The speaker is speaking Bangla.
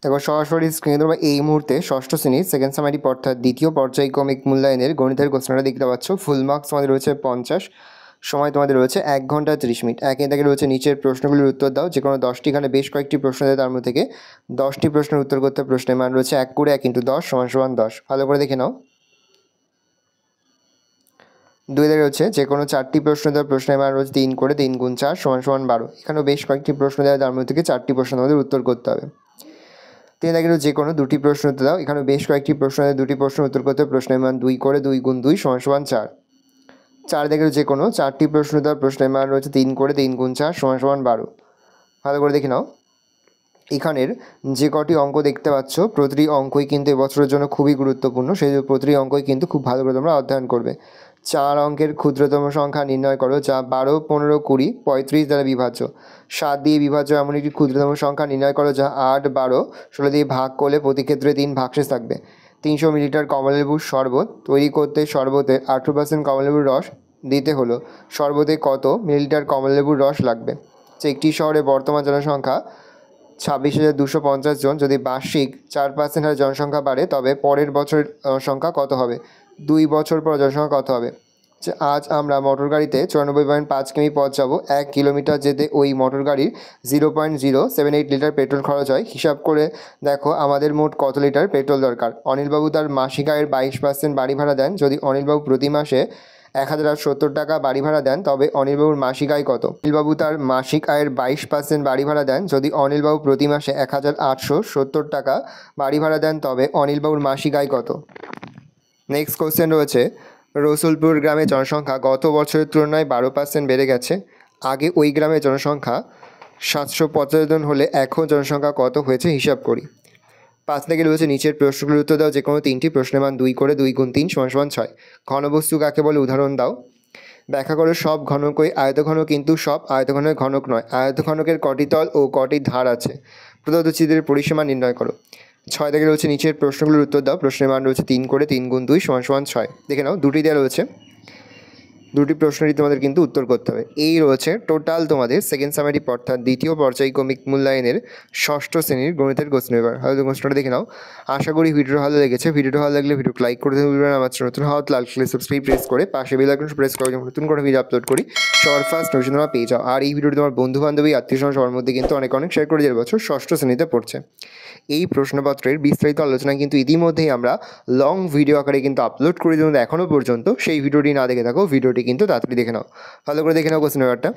দেখো সরাসরি স্ক্রিনে তোমরা এই মুহূর্তে ষষ্ঠ শ্রেণীর সেকেন্ড সামারি অর্থাৎ দ্বিতীয় পর্যায়ক্রমিক মূল্যায়নের গণিতের কোশ্চেনটা দেখতে পাচ্ছ। ফুল মার্কস তোমাদের রয়েছে 50, সময় তোমাদের রয়েছে 1 ঘন্টা 30 মিনিট। একে থেকে রয়েছে নিচের প্রশ্নগুলির উত্তর দাও। যে কোনো 10টি, এখানে বেশ কয়েকটি প্রশ্ন দেয়, তার মধ্যে থেকে 10টি প্রশ্নের উত্তর করতে প্রশ্নের মান রয়েছে 1 করে 1 × 10 = 10। ভালো করে দেখে নাও। 2 থেকে রয়েছে যে কোনো 4টি প্রশ্ন দেওয়া, প্রশ্নের মান রয়েছে 3 করে 3 × 4 = 12। এখানেও বেশ কয়েকটি প্রশ্ন দেয়, তার মধ্যে থেকে 4টি প্রশ্ন তোমাদের উত্তর করতে হবে। 3 থেকে যে কোনো 2টি প্রশ্ন উত্তর দাও। এখানে বেশ কয়েকটি প্রশ্ন দেয়, 2টি প্রশ্ন উত্তর করতে প্রশ্নের মান 2 করে 2 × 2 = 4। 4 থেকে যে কোনো 4টি প্রশ্ন দেওয়া, প্রশ্নের মান রয়েছে 3 করে 3 × 4 = 12। ভালো করে দেখে নাও। এখানের যে কটি অঙ্ক দেখতে পাচ্ছ, প্রতিটি অঙ্কই কিন্তু এবছরের জন্য খুবই গুরুত্বপূর্ণ। সেই প্রতিটি অঙ্কই কিন্তু খুব ভালো করে তোমরা অধ্যয়ন করবে। 4 অঙ্কের ক্ষুদ্রতম সংখ্যা নির্ণয় করো যা 12, 15, 20, 35 দ্বারা বিভাজ্য। 7 দিয়ে বিভাজ্য এমন একটি ক্ষুদ্রতম সংখ্যা নির্ণয় করো যা 8, 12, 16 দিয়ে ভাগ করলে প্রতি ক্ষেত্রে 3 ভাগশেষ থাকবে। 300 মিলিলিটার কমলালেবুর শরবত তৈরি করতে শরবতে 18% কমলালেবুর রস দিতে হলো। শরবতে কত মিলিলিটার কমলালেবুর রস লাগবে? যে একটি শহরে বর্তমান জনসংখ্যা 26,250 জন। যদি বার্ষিক 4% হারে জনসংখ্যা বাড়ে, তবে পরের বছরের জনসংখ্যা কত হবে? 2 বছর পর জনসংখ্যা কত হবে? যে আজ আমরা মোটর গাড়িতে 94.5 কিমি পথ যাব। 1 কিলোমিটার যেতে ওই মোটর গাড়ির 0.078 লিটার পেট্রোল খরচ হয়। হিসাব করে দেখো আমাদের মোট কত লিটার পেট্রোল দরকার। অনিলবাবু তার মাসিক আয়ের 22% বাড়ি ভাড়া দেন। যদি অনিলবাবু প্রতি মাসে 1070 টাকা বাড়ি ভাড়া দেন, তবে অনিলবাবুর মাসিক আয় কত? অনিলবাবু তার মাসিক আয়ের 22% বাড়ি ভাড়া দেন। যদি অনিলবাবু প্রতি মাসে 1870 টাকা বাড়ি ভাড়া দেন, তবে অনিলবাবুর মাসিক আয় কত? নেক্সট কোশ্চেন রয়েছে, রসুলপুর গ্রামের জনসংখ্যা গত বছরের তুলনায় 12% বেড়ে গেছে। আগে ওই গ্রামের জনসংখ্যা 775 জন হলে এখন জনসংখ্যা কত হয়েছে হিসাব করি। 5 থেকে রয়েছে নিচের প্রশ্নগুলির উত্তর দাও। যে কোনো 3টি প্রশ্নের মান 2 করে 2 × 3 = 6। ঘনবস্তু কাকে বলে উদাহরণ দাও। ব্যাখ্যা করো সব ঘনকই আয়তঘনক, কিন্তু সব আয়তঘনের ঘনক নয়। আয়তঘনকের কটি তল ও কটি ধার আছে? প্রদত্ত চিত্রের পরিসীমা নির্ণয় করো। 6 থেকে রয়েছে নিচের প্রশ্নগুলির উত্তর দাও। প্রশ্নের মান রয়েছে 3 করে 3 × 2 = 6। দেখে নাও, 2টি দেওয়া রয়েছে, 2টি প্রশ্নেরই তোমাদের কিন্তু উত্তর করতে হবে। এই রয়েছে টোটাল তোমাদের সেকেন্ড সামারি অর্থাৎ দ্বিতীয় পর্যায়ক্রমিক মূল্যায়নের ষষ্ঠ শ্রেণীর গণিতের কোশ্চেন পেপার। হয়তো কোশ্চেনটা দেখে নাও। আশা করি ভিডিওটা ভালো লেগেছে। ভিডিওটা ভালো লাগলে ভিডিওকে লাইক করে দিতে ভুলবেন না। আমার নতুন হওয়া লাল কালার সাবস্ক্রাইব প্রেস করে পাশে বেল আইকন প্রেস করে যখন নতুন করে ভিডিও আপলোড করি সবার ফার্স্ট নোটিফিকেশন তোমরা পেয়ে যাও। আর এই ভিডিওটি তোমার বন্ধু বান্ধবী আত্মীয়স্বজন সবার মধ্যে কিন্তু অনেক শেয়ার করে দেওয়ার বছর ষষ্ঠ শ্রেণীতে পড়ছে। এই প্রশ্নপত্রের বিস্তারিত আলোচনা কিন্তু ইতিমধ্যেই আমরা লং ভিডিও আকারে কিন্তু আপলোড করে দিই। এখনও পর্যন্ত সেই ভিডিওটি না দেখে থাকো, ভিডিওটি কিন্তু তাড়াতাড়ি দেখে নাও। ভালো করে দেখে নাও কোশ্চেন পেপারটা।